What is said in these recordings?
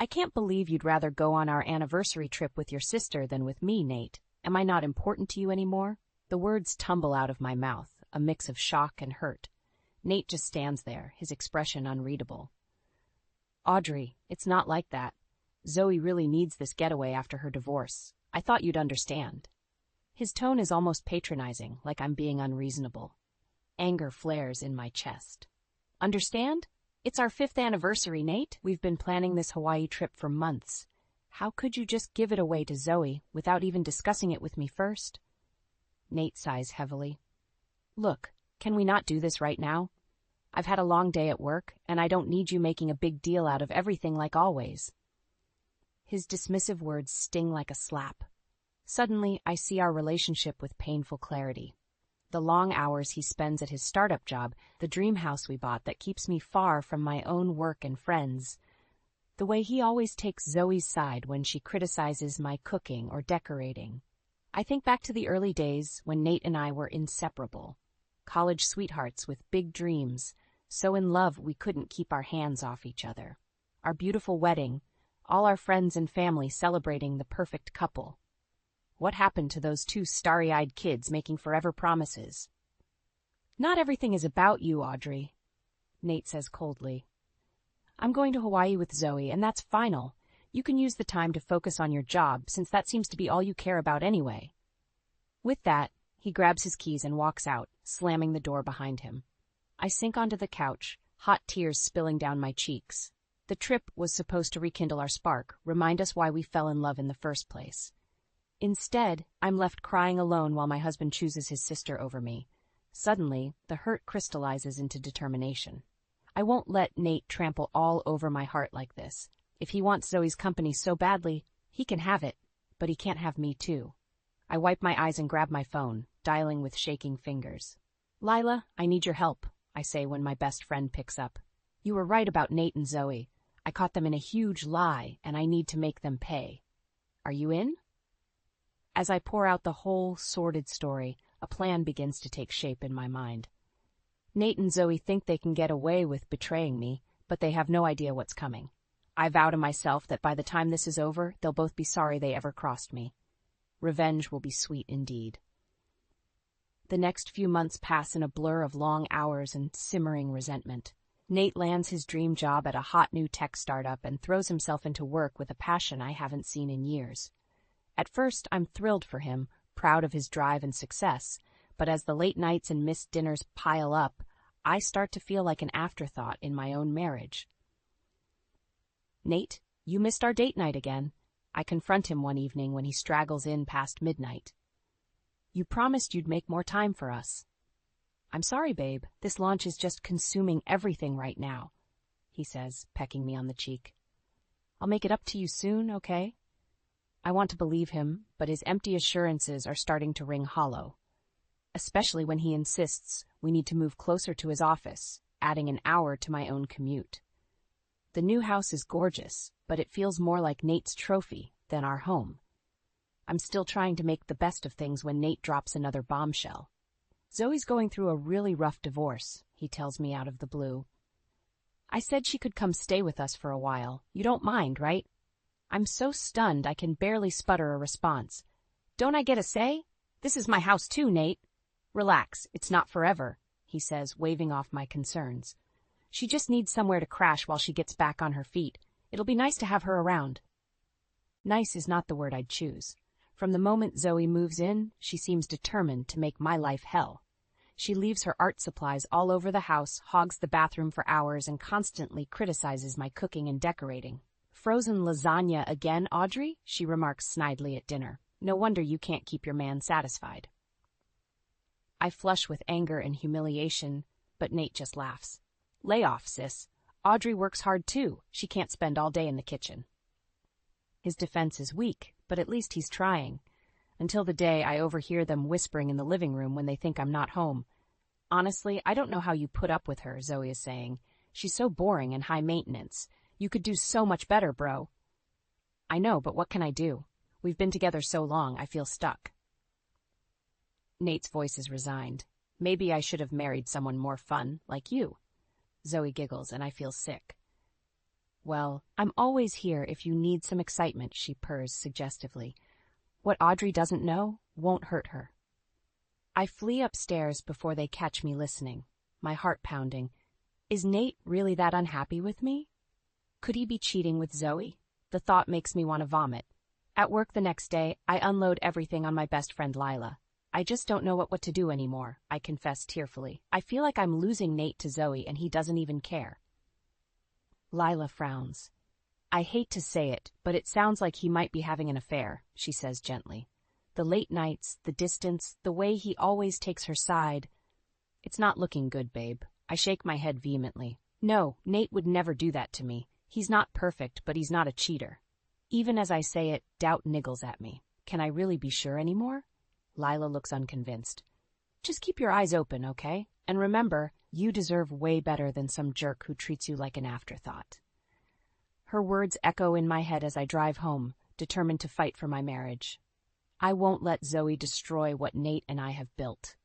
I can't believe you'd rather go on our anniversary trip with your sister than with me, Nate. Am I not important to you anymore? The words tumble out of my mouth, a mix of shock and hurt. Nate just stands there, his expression unreadable. Audrey, it's not like that. Zoe really needs this getaway after her divorce. I thought you'd understand. His tone is almost patronizing, like I'm being unreasonable. Anger flares in my chest. Understand? It's our 5th anniversary, Nate. We've been planning this Hawaii trip for months. How could you just give it away to Zoe without even discussing it with me first? Nate sighs heavily. Look, can we not do this right now? I've had a long day at work, and I don't need you making a big deal out of everything like always. His dismissive words sting like a slap. Suddenly, I see our relationship with painful clarity. The long hours he spends at his startup job, the dream house we bought that keeps me far from my own work and friends. The way he always takes Zoe's side when she criticizes my cooking or decorating. I think back to the early days when Nate and I were inseparable. College sweethearts with big dreams, so in love we couldn't keep our hands off each other. Our beautiful wedding, all our friends and family celebrating the perfect couple. What happened to those 2 starry-eyed kids making forever promises? Not everything is about you, Audrey, Nate says coldly. I'm going to Hawaii with Zoe, and that's final. You can use the time to focus on your job, since that seems to be all you care about anyway. With that, he grabs his keys and walks out, slamming the door behind him. I sink onto the couch, hot tears spilling down my cheeks. The trip was supposed to rekindle our spark, remind us why we fell in love in the first place. Instead, I'm left crying alone while my husband chooses his sister over me. Suddenly, the hurt crystallizes into determination. I won't let Nate trample all over my heart like this. If he wants Zoe's company so badly, he can have it, but he can't have me too. I wipe my eyes and grab my phone, dialing with shaking fingers. Lila, I need your help, I say when my best friend picks up. You were right about Nate and Zoe. I caught them in a huge lie, and I need to make them pay. Are you in? As I pour out the whole sordid story, a plan begins to take shape in my mind. Nate and Zoe think they can get away with betraying me, but they have no idea what's coming. I vow to myself that by the time this is over, they'll both be sorry they ever crossed me. Revenge will be sweet indeed. The next few months pass in a blur of long hours and simmering resentment. Nate lands his dream job at a hot new tech startup and throws himself into work with a passion I haven't seen in years. At first, I'm thrilled for him, proud of his drive and success, but as the late nights and missed dinners pile up, I start to feel like an afterthought in my own marriage. Nate, you missed our date night again. I confront him one evening when he straggles in past midnight. You promised you'd make more time for us. I'm sorry, babe. This launch is just consuming everything right now, he says, pecking me on the cheek. I'll make it up to you soon, okay? I want to believe him, but his empty assurances are starting to ring hollow. Especially when he insists we need to move closer to his office, adding an hour to my own commute. The new house is gorgeous, but it feels more like Nate's trophy than our home. I'm still trying to make the best of things when Nate drops another bombshell. Zoe's going through a really rough divorce, he tells me out of the blue. I said she could come stay with us for a while. You don't mind, right? I'm so stunned I can barely sputter a response. Don't I get a say? This is my house too, Nate. Relax, it's not forever, he says, waving off my concerns. She just needs somewhere to crash while she gets back on her feet. It'll be nice to have her around. Nice is not the word I'd choose. From the moment Zoe moves in, she seems determined to make my life hell. She leaves her art supplies all over the house, hogs the bathroom for hours, and constantly criticizes my cooking and decorating. Frozen lasagna again, Audrey? She remarks snidely at dinner. No wonder you can't keep your man satisfied. I flush with anger and humiliation, but Nate just laughs. Lay off, sis. Audrey works hard too. She can't spend all day in the kitchen. His defense is weak, but at least he's trying. Until the day I overhear them whispering in the living room when they think I'm not home. Honestly, I don't know how you put up with her, Zoe is saying. She's so boring and high maintenance. You could do so much better, bro. I know, but what can I do? We've been together so long, I feel stuck. Nate's voice is resigned. Maybe I should have married someone more fun, like you. Zoe giggles, and I feel sick. Well, I'm always here if you need some excitement, she purrs suggestively. What Audrey doesn't know won't hurt her. I flee upstairs before they catch me listening, my heart pounding. Is Nate really that unhappy with me? Could he be cheating with Zoe? The thought makes me want to vomit. At work the next day, I unload everything on my best friend Lila. I just don't know what to do anymore, I confess tearfully. I feel like I'm losing Nate to Zoe and he doesn't even care. Lila frowns. I hate to say it, but it sounds like he might be having an affair, she says gently. The late nights, the distance, the way he always takes her side. It's not looking good, babe. I shake my head vehemently. No, Nate would never do that to me. He's not perfect, but he's not a cheater. Even as I say it, doubt niggles at me. Can I really be sure anymore? Lila looks unconvinced. Just keep your eyes open, okay? And remember, you deserve way better than some jerk who treats you like an afterthought. Her words echo in my head as I drive home, determined to fight for my marriage. I won't let Zoe destroy what Nate and I have built.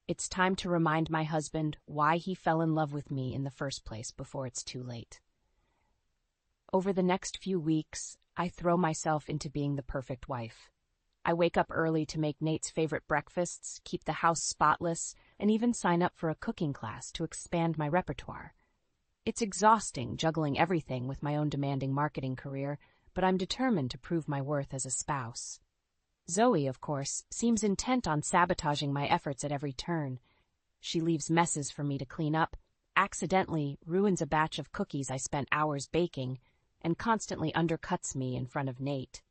It's time to remind my husband why he fell in love with me in the first place before it's too late. Over the next few weeks, I throw myself into being the perfect wife. I wake up early to make Nate's favorite breakfasts, keep the house spotless, and even sign up for a cooking class to expand my repertoire. It's exhausting juggling everything with my own demanding marketing career, but I'm determined to prove my worth as a spouse. Zoe, of course, seems intent on sabotaging my efforts at every turn. She leaves messes for me to clean up, accidentally ruins a batch of cookies I spent hours baking, and constantly undercuts me in front of Nate.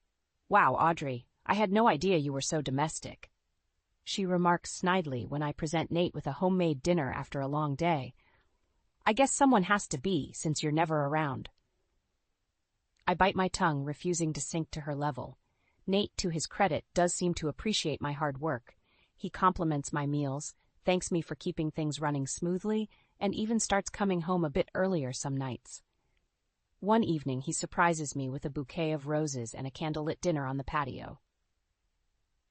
Wow, Audrey, I had no idea you were so domestic. She remarks snidely when I present Nate with a homemade dinner after a long day. I guess someone has to be, since you're never around. I bite my tongue, refusing to sink to her level. Nate, to his credit, does seem to appreciate my hard work. He compliments my meals, thanks me for keeping things running smoothly, and even starts coming home a bit earlier some nights. One evening, he surprises me with a bouquet of roses and a candlelit dinner on the patio.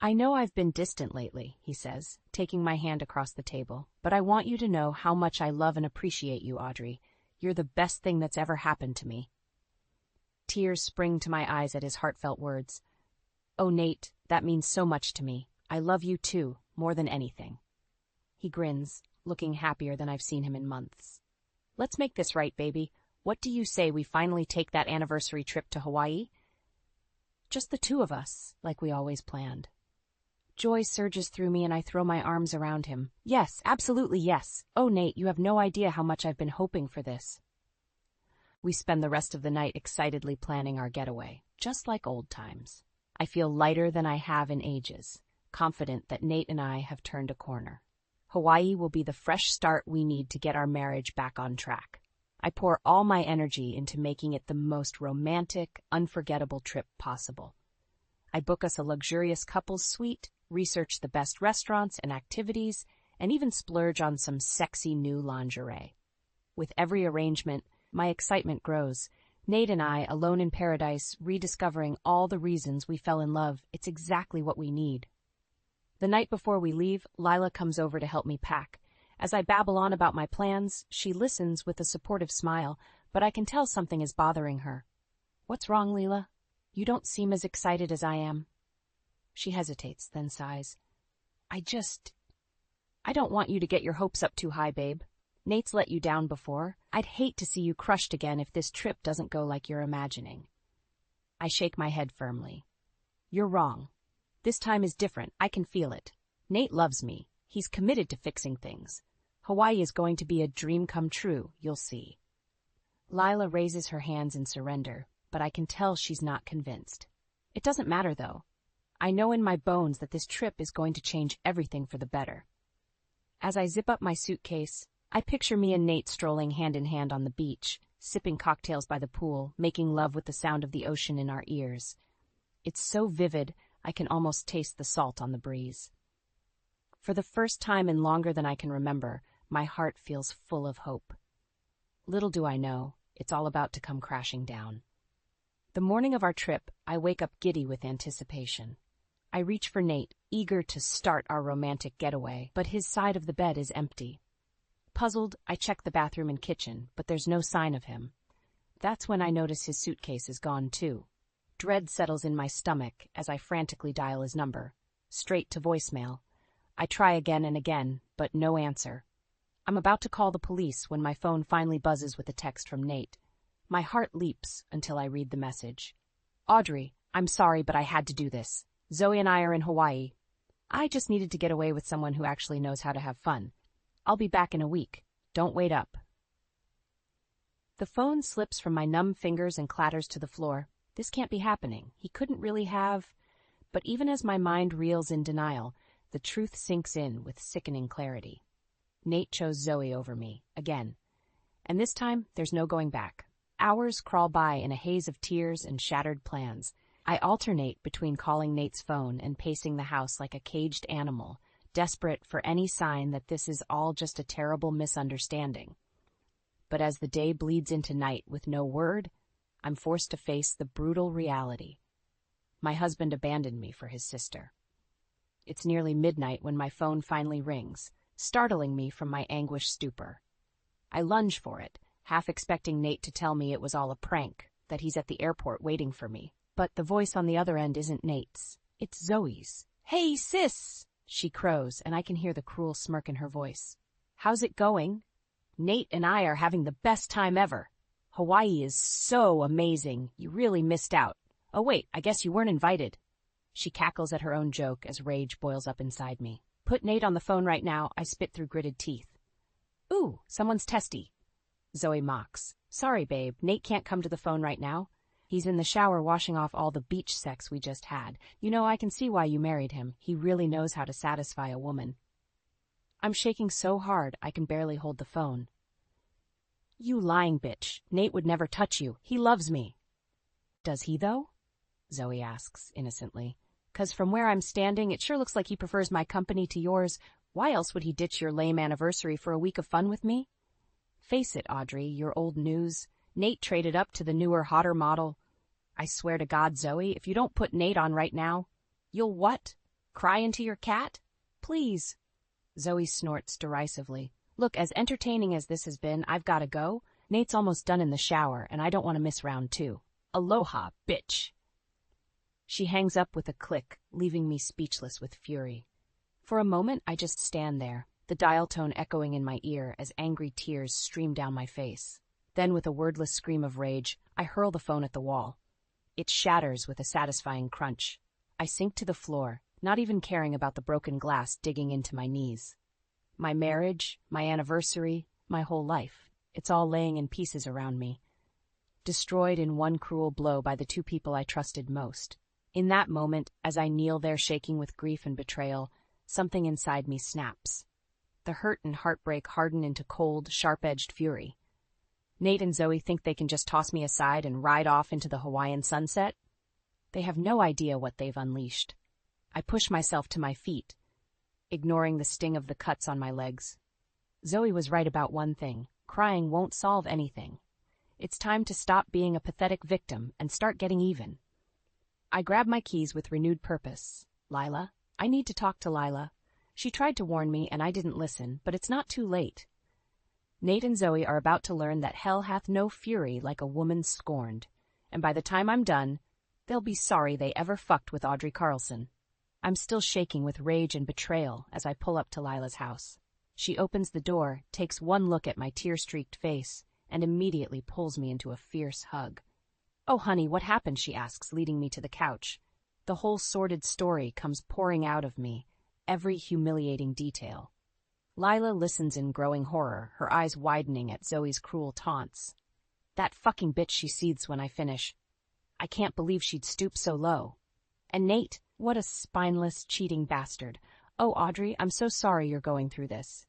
I know I've been distant lately, he says, taking my hand across the table, but I want you to know how much I love and appreciate you, Audrey. You're the best thing that's ever happened to me. Tears spring to my eyes at his heartfelt words. Oh, Nate, that means so much to me. I love you too, more than anything. He grins, looking happier than I've seen him in months. Let's make this right, baby. What do you say we finally take that anniversary trip to Hawaii? Just the two of us, like we always planned. Joy surges through me and I throw my arms around him. Yes, absolutely yes. Oh, Nate, you have no idea how much I've been hoping for this. We spend the rest of the night excitedly planning our getaway, just like old times. I feel lighter than I have in ages, confident that Nate and I have turned a corner. Hawaii will be the fresh start we need to get our marriage back on track. I pour all my energy into making it the most romantic, unforgettable trip possible. I book us a luxurious couples suite, research the best restaurants and activities, and even splurge on some sexy new lingerie. With every arrangement, my excitement grows. Nate and I, alone in paradise, rediscovering all the reasons we fell in love. It's exactly what we need. The night before we leave, Lila comes over to help me pack. As I babble on about my plans, she listens with a supportive smile, but I can tell something is bothering her. What's wrong, Lila? You don't seem as excited as I am. She hesitates, then sighs. I don't want you to get your hopes up too high, babe. Nate's let you down before. I'd hate to see you crushed again if this trip doesn't go like you're imagining. I shake my head firmly. You're wrong. This time is different. I can feel it. Nate loves me. He's committed to fixing things. Hawaii is going to be a dream come true, you'll see. Lila raises her hands in surrender, but I can tell she's not convinced. It doesn't matter, though. I know in my bones that this trip is going to change everything for the better. As I zip up my suitcase, I picture me and Nate strolling hand in hand on the beach, sipping cocktails by the pool, making love with the sound of the ocean in our ears. It's so vivid, I can almost taste the salt on the breeze. For the first time in longer than I can remember, my heart feels full of hope. Little do I know, it's all about to come crashing down. The morning of our trip, I wake up giddy with anticipation. I reach for Nate, eager to start our romantic getaway, but his side of the bed is empty. Puzzled, I check the bathroom and kitchen, but there's no sign of him. That's when I notice his suitcase is gone too. Dread settles in my stomach as I frantically dial his number. Straight to voicemail. I try again and again, but no answer. I'm about to call the police when my phone finally buzzes with a text from Nate. My heart leaps until I read the message. Audrey, I'm sorry, but I had to do this. Zoe and I are in Hawaii. I just needed to get away with someone who actually knows how to have fun. I'll be back in a week. Don't wait up. The phone slips from my numb fingers and clatters to the floor. This can't be happening. He couldn't really have... But even as my mind reels in denial, the truth sinks in with sickening clarity. Nate chose Zoe over me, again. And this time, there's no going back. Hours crawl by in a haze of tears and shattered plans. I alternate between calling Nate's phone and pacing the house like a caged animal, desperate for any sign that this is all just a terrible misunderstanding. But as the day bleeds into night with no word, I'm forced to face the brutal reality. My husband abandoned me for his sister. It's nearly midnight when my phone finally rings, startling me from my anguished stupor. I lunge for it, half expecting Nate to tell me it was all a prank, that he's at the airport waiting for me. But the voice on the other end isn't Nate's. It's Zoe's. "Hey, sis!" she crows, and I can hear the cruel smirk in her voice. "How's it going? Nate and I are having the best time ever. Hawaii is so amazing. You really missed out. Oh wait, I guess you weren't invited." She cackles at her own joke as rage boils up inside me. "Put Nate on the phone right now," I spit through gritted teeth. "Ooh, someone's testy." Zoe mocks. "Sorry, babe, Nate can't come to the phone right now. He's in the shower washing off all the beach sex we just had. You know, I can see why you married him. He really knows how to satisfy a woman." I'm shaking so hard I can barely hold the phone. "You lying bitch. Nate would never touch you. He loves me." "Does he, though?" Zoe asks, innocently. "'Cause from where I'm standing, it sure looks like he prefers my company to yours. Why else would he ditch your lame anniversary for a week of fun with me? Face it, Audrey, you're old news. Nate traded up to the newer, hotter model. I swear to God, Zoe, if you don't put Nate on right now, you'll what? Cry into your cat? Please." Zoe snorts derisively. "Look, as entertaining as this has been, I've gotta go. Nate's almost done in the shower, and I don't want to miss round 2. Aloha, bitch." She hangs up with a click, leaving me speechless with fury. For a moment, I just stand there, the dial tone echoing in my ear as angry tears stream down my face. Then, with a wordless scream of rage, I hurl the phone at the wall. It shatters with a satisfying crunch. I sink to the floor, not even caring about the broken glass digging into my knees. My marriage, my anniversary, my whole life, it's all laying in pieces around me. Destroyed in one cruel blow by the two people I trusted most. In that moment, as I kneel there shaking with grief and betrayal, something inside me snaps. The hurt and heartbreak harden into cold, sharp-edged fury. Nate and Zoe think they can just toss me aside and ride off into the Hawaiian sunset? They have no idea what they've unleashed. I push myself to my feet, ignoring the sting of the cuts on my legs. Zoe was right about one thing. Crying won't solve anything. It's time to stop being a pathetic victim and start getting even. I grab my keys with renewed purpose. Lila, I need to talk to Lila. She tried to warn me and I didn't listen, but it's not too late. Nate and Zoe are about to learn that hell hath no fury like a woman scorned, and by the time I'm done, they'll be sorry they ever fucked with Audrey Carlson. I'm still shaking with rage and betrayal as I pull up to Lila's house. She opens the door, takes one look at my tear-streaked face, and immediately pulls me into a fierce hug. "Oh, honey, what happened?" she asks, leading me to the couch. The whole sordid story comes pouring out of me, every humiliating detail. Lila listens in growing horror, her eyes widening at Zoe's cruel taunts. "That fucking bitch," she seethes when I finish. "I can't believe she'd stoop so low. And Nate, what a spineless, cheating bastard. Oh, Audrey, I'm so sorry you're going through this."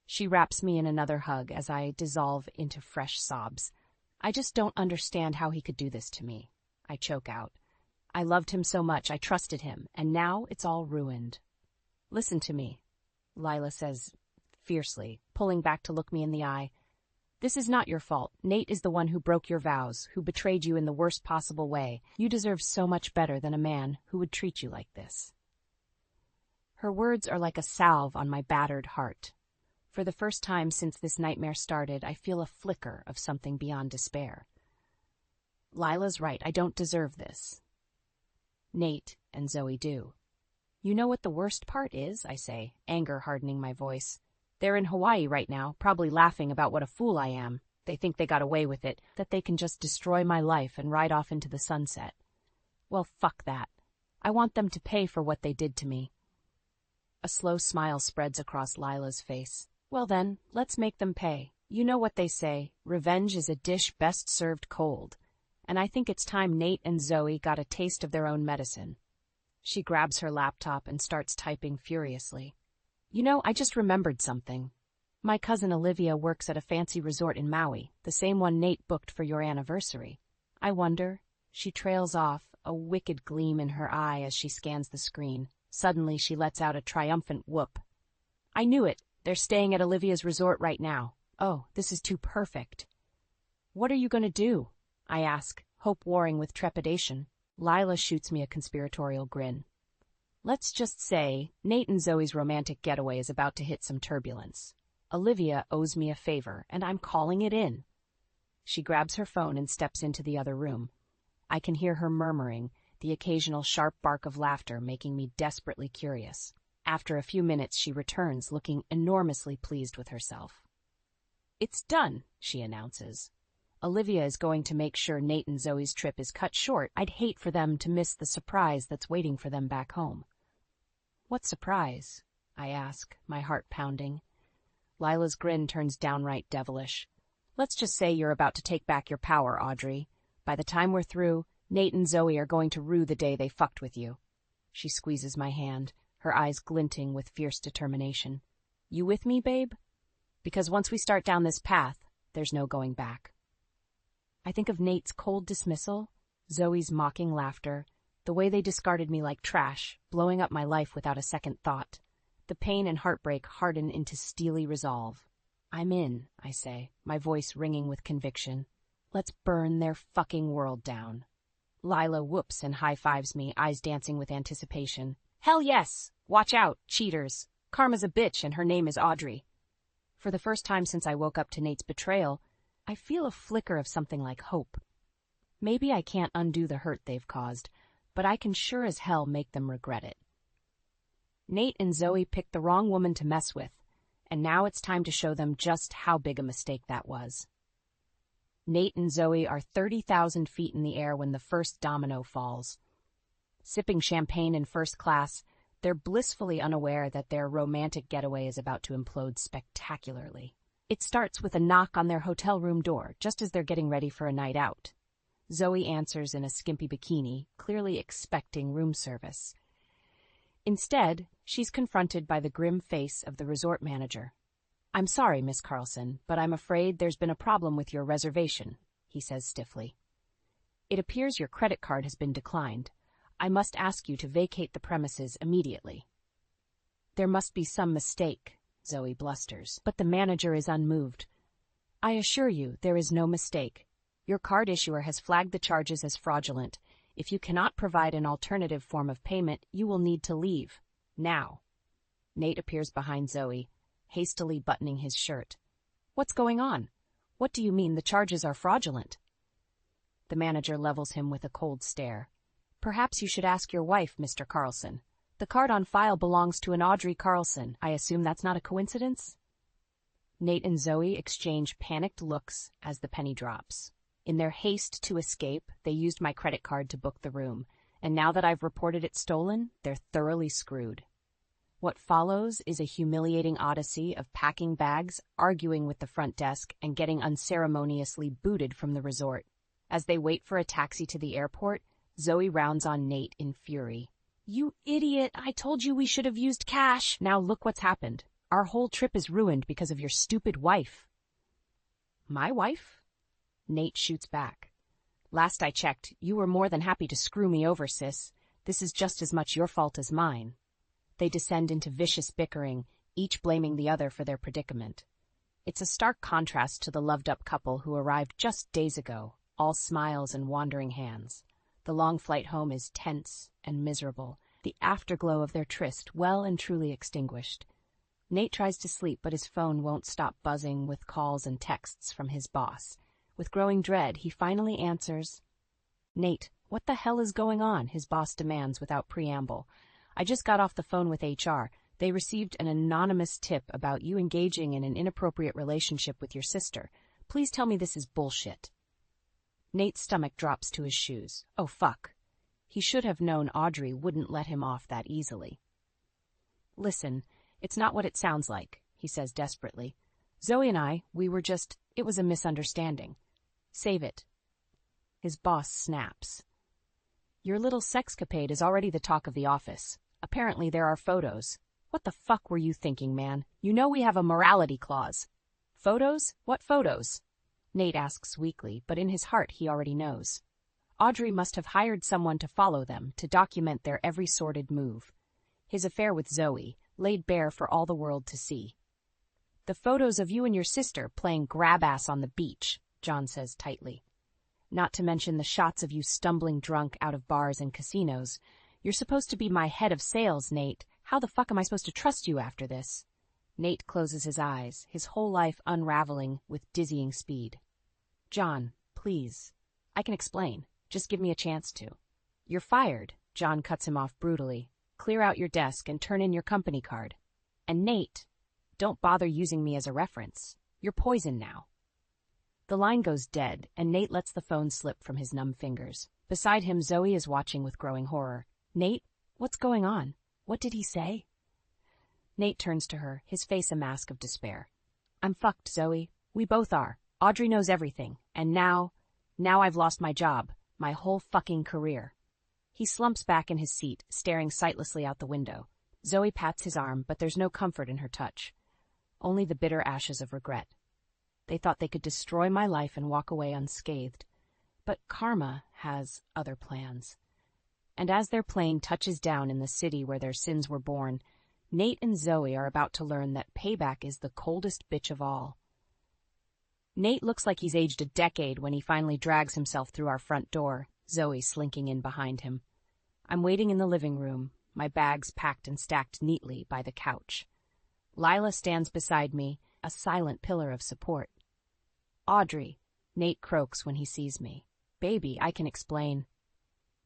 She wraps me in another hug as I dissolve into fresh sobs. "I just don't understand how he could do this to me," I choke out. "I loved him so much, I trusted him, and now it's all ruined." "Listen to me," Lila says fiercely, pulling back to look me in the eye. "This is not your fault. Nate is the one who broke your vows, who betrayed you in the worst possible way. You deserve so much better than a man who would treat you like this." Her words are like a salve on my battered heart. For the first time since this nightmare started, I feel a flicker of something beyond despair. Lila's right, I don't deserve this. Nate and Zoe do. You know what the worst part is, I say, anger hardening my voice. They're in Hawaii right now, probably laughing about what a fool I am. They think they got away with it, that they can just destroy my life and ride off into the sunset. Well, fuck that. I want them to pay for what they did to me. A slow smile spreads across Lila's face. Well then, let's make them pay. You know what they say, revenge is a dish best served cold. And I think it's time Nate and Zoe got a taste of their own medicine. She grabs her laptop and starts typing furiously. You know, I just remembered something. My cousin Olivia works at a fancy resort in Maui, the same one Nate booked for your anniversary. I wonder. She trails off, a wicked gleam in her eye as she scans the screen. Suddenly she lets out a triumphant whoop. I knew it. They're staying at Olivia's resort right now. Oh, this is too perfect. What are you going to do? I ask, hope warring with trepidation. Lila shoots me a conspiratorial grin. Let's just say Nate and Zoe's romantic getaway is about to hit some turbulence. Olivia owes me a favor, and I'm calling it in. She grabs her phone and steps into the other room. I can hear her murmuring, the occasional sharp bark of laughter making me desperately curious. After a few minutes, she returns, looking enormously pleased with herself. It's done, she announces. Olivia is going to make sure Nate and Zoe's trip is cut short. I'd hate for them to miss the surprise that's waiting for them back home. What surprise? I ask, my heart pounding. Lila's grin turns downright devilish. Let's just say you're about to take back your power, Audrey. By the time we're through, Nate and Zoe are going to rue the day they fucked with you. She squeezes my hand, her eyes glinting with fierce determination. You with me, babe? Because once we start down this path, there's no going back. I think of Nate's cold dismissal, Zoe's mocking laughter, the way they discarded me like trash, blowing up my life without a second thought. The pain and heartbreak harden into steely resolve. I'm in, I say, my voice ringing with conviction. Let's burn their fucking world down. Lila whoops and high-fives me, eyes dancing with anticipation. Hell yes! Watch out, cheaters. Karma's a bitch and her name is Audrey. For the first time since I woke up to Nate's betrayal, I feel a flicker of something like hope. Maybe I can't undo the hurt they've caused, but I can sure as hell make them regret it. Nate and Zoe picked the wrong woman to mess with, and now it's time to show them just how big a mistake that was. Nate and Zoe are 30,000 feet in the air when the first domino falls. Sipping champagne in first class, they're blissfully unaware that their romantic getaway is about to implode spectacularly. It starts with a knock on their hotel room door, just as they're getting ready for a night out. Zoe answers in a skimpy bikini, clearly expecting room service. Instead, she's confronted by the grim face of the resort manager. I'm sorry, Miss Carlson, but I'm afraid there's been a problem with your reservation, he says stiffly. It appears your credit card has been declined. I must ask you to vacate the premises immediately. There must be some mistake, Zoe blusters, but the manager is unmoved. I assure you, there is no mistake. Your card issuer has flagged the charges as fraudulent. If you cannot provide an alternative form of payment, you will need to leave. Now. Nate appears behind Zoe, hastily buttoning his shirt. What's going on? What do you mean the charges are fraudulent? The manager levels him with a cold stare. Perhaps you should ask your wife, Mr. Carlson. The card on file belongs to an Audrey Carlson. I assume that's not a coincidence? Nate and Zoe exchange panicked looks as the penny drops. In their haste to escape, they used my credit card to book the room, and now that I've reported it stolen, they're thoroughly screwed. What follows is a humiliating odyssey of packing bags, arguing with the front desk, and getting unceremoniously booted from the resort. As they wait for a taxi to the airport, Zoe rounds on Nate in fury. You idiot! I told you we should have used cash! Now look what's happened. Our whole trip is ruined because of your stupid wife. My wife? Nate shoots back. Last I checked, you were more than happy to screw me over, sis. This is just as much your fault as mine. They descend into vicious bickering, each blaming the other for their predicament. It's a stark contrast to the loved-up couple who arrived just days ago, all smiles and wandering hands. The long flight home is tense and miserable, the afterglow of their tryst well and truly extinguished. Nate tries to sleep, but his phone won't stop buzzing with calls and texts from his boss. With growing dread, he finally answers, Nate, what the hell is going on? His boss demands without preamble. I just got off the phone with HR. They received an anonymous tip about you engaging in an inappropriate relationship with your sister. Please tell me this is bullshit. Nate's stomach drops to his shoes. Oh, fuck. He should have known Audrey wouldn't let him off that easily. Listen, it's not what it sounds like, he says desperately. Zoe and I, it was a misunderstanding. Save it. His boss snaps. Your little sexcapade is already the talk of the office. Apparently there are photos. What the fuck were you thinking, man? You know we have a morality clause. Photos? What photos? Nate asks weakly, but in his heart he already knows. Audrey must have hired someone to follow them, to document their every sordid move. His affair with Zoe, laid bare for all the world to see. The photos of you and your sister playing grab-ass on the beach, John says tightly. Not to mention the shots of you stumbling drunk out of bars and casinos. You're supposed to be my head of sales, Nate. How the fuck am I supposed to trust you after this? Nate closes his eyes, his whole life unraveling with dizzying speed. John, please. I can explain. Just give me a chance to. You're fired, John cuts him off brutally. Clear out your desk and turn in your company card. And Nate, don't bother using me as a reference. You're poison now. The line goes dead, and Nate lets the phone slip from his numb fingers. Beside him, Zoe is watching with growing horror. Nate, what's going on? What did he say? Nate turns to her, his face a mask of despair. I'm fucked, Zoe. We both are. Audrey knows everything. And now I've lost my job. My whole fucking career. He slumps back in his seat, staring sightlessly out the window. Zoe pats his arm, but there's no comfort in her touch. Only the bitter ashes of regret. They thought they could destroy my life and walk away unscathed. But karma has other plans. And as their plane touches down in the city where their sins were born, Nate and Zoe are about to learn that payback is the coldest bitch of all. Nate looks like he's aged a decade when he finally drags himself through our front door, Zoe slinking in behind him. I'm waiting in the living room, my bags packed and stacked neatly by the couch. Lila stands beside me, a silent pillar of support. Audrey, Nate croaks when he sees me. Baby, I can explain.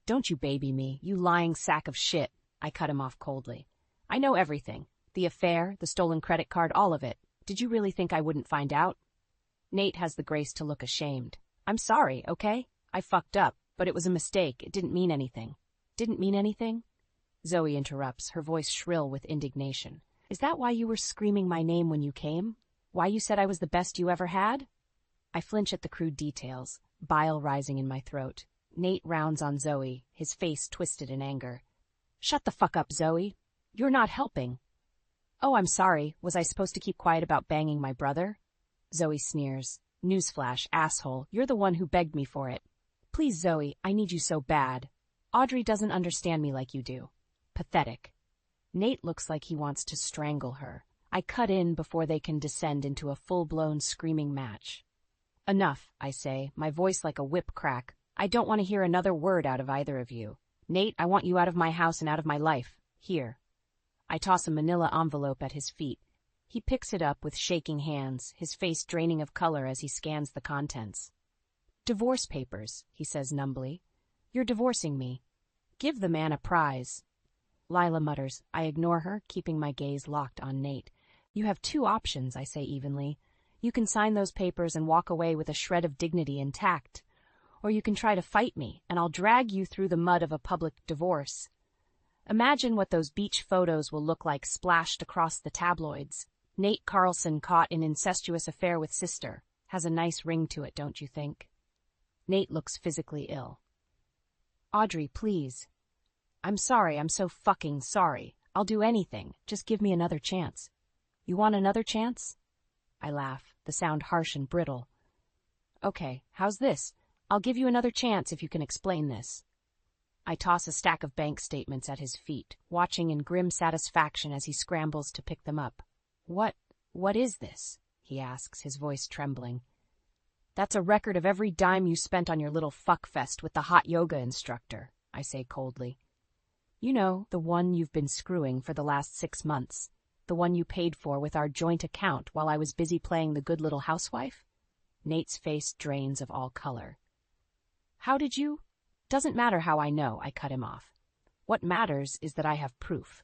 Don't you baby me, you lying sack of shit, I cut him off coldly. I know everything. The affair, the stolen credit card, all of it. Did you really think I wouldn't find out? Nate has the grace to look ashamed. I'm sorry, okay? I fucked up, but it was a mistake. It didn't mean anything. Didn't mean anything? Zoe interrupts, her voice shrill with indignation. Is that why you were screaming my name when you came? Why you said I was the best you ever had? I flinch at the crude details, bile rising in my throat. Nate rounds on Zoe, his face twisted in anger. Shut the fuck up, Zoe. You're not helping. Oh, I'm sorry. Was I supposed to keep quiet about banging my brother? Zoe sneers. Newsflash, asshole. You're the one who begged me for it. Please, Zoe, I need you so bad. Audrey doesn't understand me like you do. Pathetic. Nate looks like he wants to strangle her. I cut in before they can descend into a full-blown screaming match. Enough, I say, my voice like a whip crack. I don't want to hear another word out of either of you. Nate, I want you out of my house and out of my life. Here. I toss a manila envelope at his feet. He picks it up with shaking hands, his face draining of color as he scans the contents. Divorce papers, he says numbly. You're divorcing me. Give the man a prize. Lila mutters. I ignore her, keeping my gaze locked on Nate. You have two options, I say evenly. You can sign those papers and walk away with a shred of dignity intact. Or you can try to fight me, and I'll drag you through the mud of a public divorce. Imagine what those beach photos will look like splashed across the tabloids. Nate Carlson caught in incestuous affair with sister. Has a nice ring to it, don't you think? Nate looks physically ill. Audrey, please. I'm sorry, I'm so fucking sorry. I'll do anything. Just give me another chance. You want another chance? I laugh, the sound harsh and brittle. Okay, how's this? I'll give you another chance if you can explain this. I toss a stack of bank statements at his feet, watching in grim satisfaction as he scrambles to pick them up. What is this? He asks, his voice trembling. That's a record of every dime you spent on your little fuckfest with the hot yoga instructor, I say coldly. You know, the one you've been screwing for the last 6 months. The one you paid for with our joint account while I was busy playing the good little housewife? Nate's face drains of all color. How did you? Doesn't matter how I know, I cut him off. What matters is that I have proof.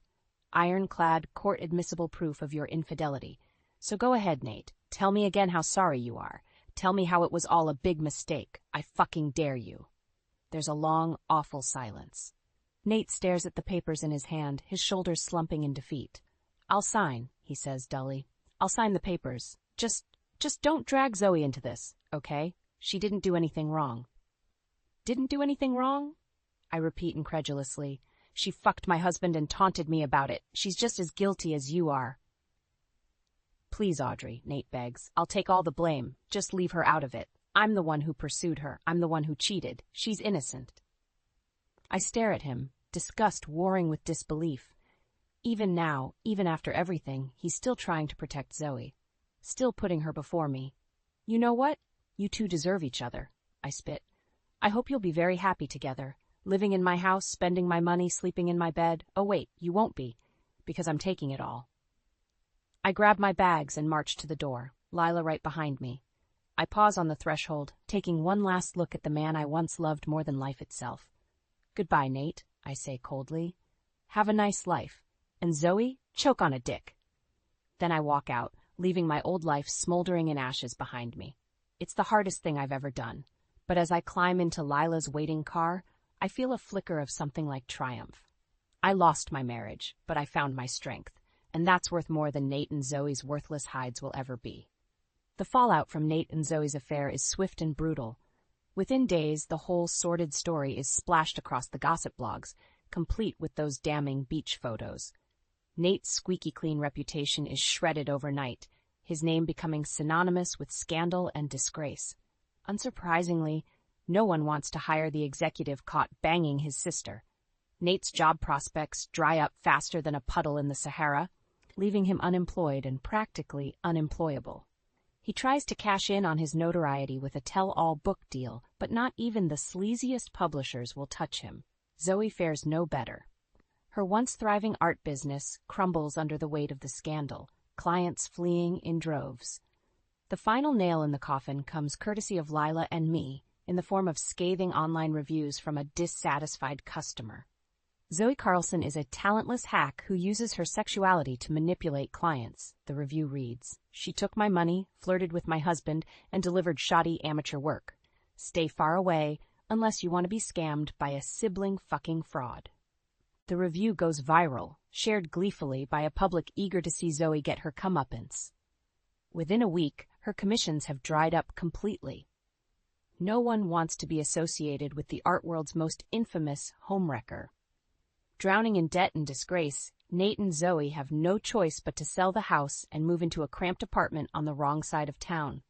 Ironclad, court-admissible proof of your infidelity. So go ahead, Nate. Tell me again how sorry you are. Tell me how it was all a big mistake. I fucking dare you. There's a long, awful silence. Nate stares at the papers in his hand, his shoulders slumping in defeat. I'll sign, he says dully. I'll sign the papers. Just don't drag Zoe into this, okay? She didn't do anything wrong. Didn't do anything wrong? I repeat incredulously. She fucked my husband and taunted me about it. She's just as guilty as you are. Please, Audrey, Nate begs. I'll take all the blame. Just leave her out of it. I'm the one who pursued her. I'm the one who cheated. She's innocent. I stare at him, disgust warring with disbelief. Even now, even after everything, he's still trying to protect Zoe. Still putting her before me. You know what? You two deserve each other, I spit. I hope you'll be very happy together. Living in my house, spending my money, sleeping in my bed. Oh wait, you won't be, because I'm taking it all. I grab my bags and march to the door, Lila right behind me. I pause on the threshold, taking one last look at the man I once loved more than life itself. Goodbye, Nate, I say coldly. Have a nice life. And Zoe, choke on a dick. Then I walk out, leaving my old life smoldering in ashes behind me. It's the hardest thing I've ever done. But as I climb into Lila's waiting car, I feel a flicker of something like triumph. I lost my marriage, but I found my strength, and that's worth more than Nate and Zoe's worthless hides will ever be. The fallout from Nate and Zoe's affair is swift and brutal. Within days, the whole sordid story is splashed across the gossip blogs, complete with those damning beach photos. Nate's squeaky clean reputation is shredded overnight, his name becoming synonymous with scandal and disgrace. Unsurprisingly, no one wants to hire the executive caught banging his sister. Nate's job prospects dry up faster than a puddle in the Sahara, leaving him unemployed and practically unemployable. He tries to cash in on his notoriety with a tell-all book deal, but not even the sleaziest publishers will touch him. Zoe fares no better. Her once thriving art business crumbles under the weight of the scandal, clients fleeing in droves. The final nail in the coffin comes courtesy of Lila and me, in the form of scathing online reviews from a dissatisfied customer. Zoe Carlson is a talentless hack who uses her sexuality to manipulate clients, the review reads. She took my money, flirted with my husband, and delivered shoddy amateur work. Stay far away, unless you want to be scammed by a sibling fucking fraud. The review goes viral, shared gleefully by a public eager to see Zoe get her comeuppance. Within a week, her commissions have dried up completely. No one wants to be associated with the art world's most infamous homewrecker. Drowning in debt and disgrace, Nate and Zoe have no choice but to sell the house and move into a cramped apartment on the wrong side of town.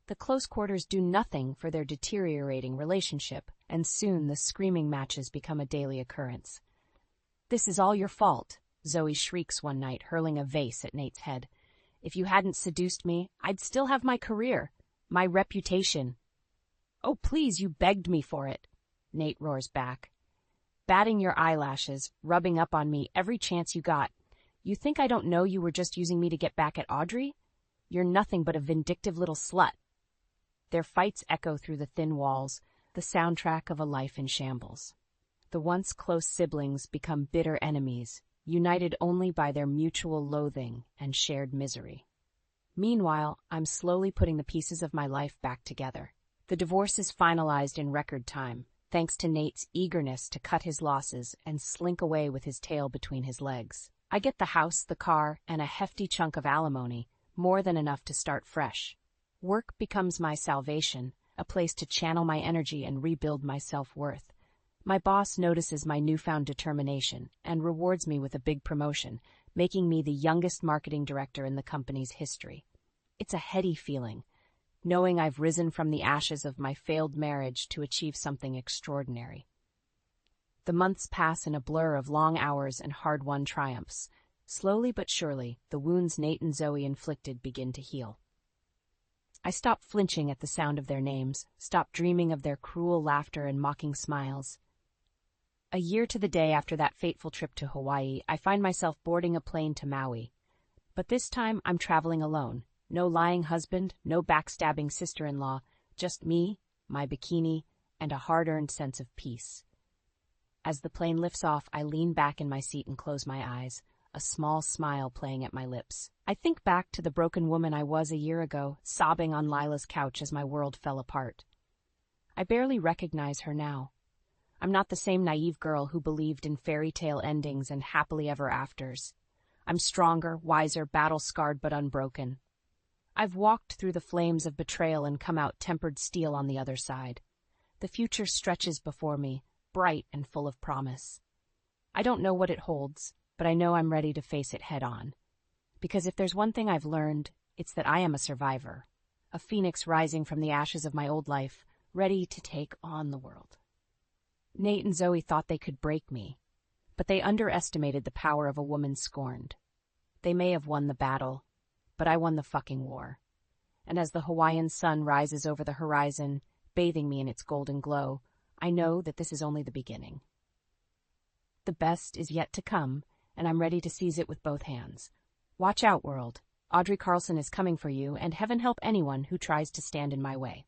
The close quarters do nothing for their deteriorating relationship, and soon the screaming matches become a daily occurrence. This is all your fault, Zoe shrieks one night, hurling a vase at Nate's head. If you hadn't seduced me, I'd still have my career, my reputation. Oh, please, you begged me for it, Nate roars back. Batting your eyelashes, rubbing up on me every chance you got. You think I don't know you were just using me to get back at Audrey? You're nothing but a vindictive little slut. Their fights echo through the thin walls, the soundtrack of a life in shambles. The once close siblings become bitter enemies, united only by their mutual loathing and shared misery. Meanwhile, I'm slowly putting the pieces of my life back together. The divorce is finalized in record time, thanks to Nate's eagerness to cut his losses and slink away with his tail between his legs. I get the house, the car, and a hefty chunk of alimony, more than enough to start fresh. Work becomes my salvation, a place to channel my energy and rebuild my self-worth. My boss notices my newfound determination and rewards me with a big promotion, making me the youngest marketing director in the company's history. It's a heady feeling, knowing I've risen from the ashes of my failed marriage to achieve something extraordinary. The months pass in a blur of long hours and hard-won triumphs. Slowly but surely, the wounds Nate and Zoe inflicted begin to heal. I stop flinching at the sound of their names, stop dreaming of their cruel laughter and mocking smiles. A year to the day after that fateful trip to Hawaii, I find myself boarding a plane to Maui. But this time, I'm traveling alone. No lying husband, no backstabbing sister-in-law, just me, my bikini, and a hard-earned sense of peace. As the plane lifts off, I lean back in my seat and close my eyes, a small smile playing at my lips. I think back to the broken woman I was a year ago, sobbing on Lila's couch as my world fell apart. I barely recognize her now. I'm not the same naive girl who believed in fairy tale endings and happily ever afters. I'm stronger, wiser, battle-scarred but unbroken. I've walked through the flames of betrayal and come out tempered steel on the other side. The future stretches before me, bright and full of promise. I don't know what it holds, but I know I'm ready to face it head-on. Because if there's one thing I've learned, it's that I am a survivor, a phoenix rising from the ashes of my old life, ready to take on the world. Nate and Zoe thought they could break me, but they underestimated the power of a woman scorned. They may have won the battle, but I won the fucking war. And as the Hawaiian sun rises over the horizon, bathing me in its golden glow, I know that this is only the beginning. The best is yet to come, and I'm ready to seize it with both hands. Watch out, world. Audrey Carlson is coming for you, and heaven help anyone who tries to stand in my way.